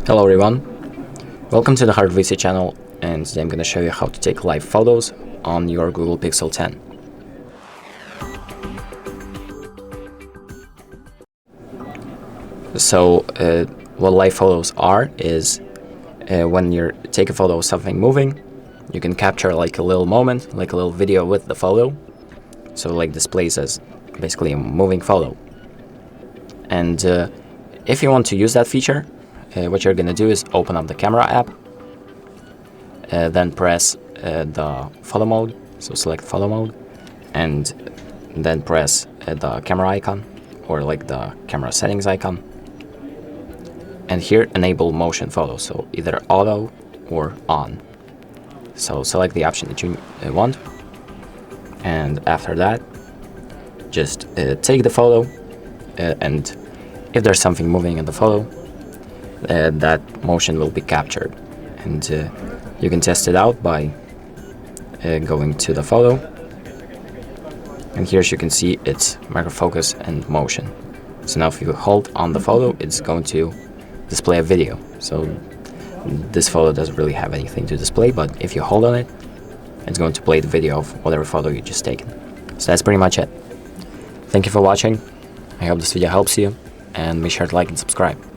Hello everyone, welcome to the HardReset channel, and today I'm going to show you how to take live photos on your Google Pixel 10. So what live photos are is when you take a photo of something moving, you can capture like a little moment, like a little video with the photo, so like displays as basically a moving photo. And if you want to use that feature, what you're going to do is open up the camera app, then press the photo mode, so select photo mode, and then press the camera icon or like the camera settings icon, and here enable motion photo, so either auto or on. So select the option that you want, and after that just take the photo, and if there's something moving in the photo, that motion will be captured, and you can test it out by going to the photo, and here as you can see it's micro focus and motion. So now if you hold on the photo, it's going to display a video. So this photo doesn't really have anything to display, but if you hold on it, it's going to play the video of whatever photo you just taken. So that's pretty much it. Thank you for watching. I hope this video helps you, and make sure to like and subscribe.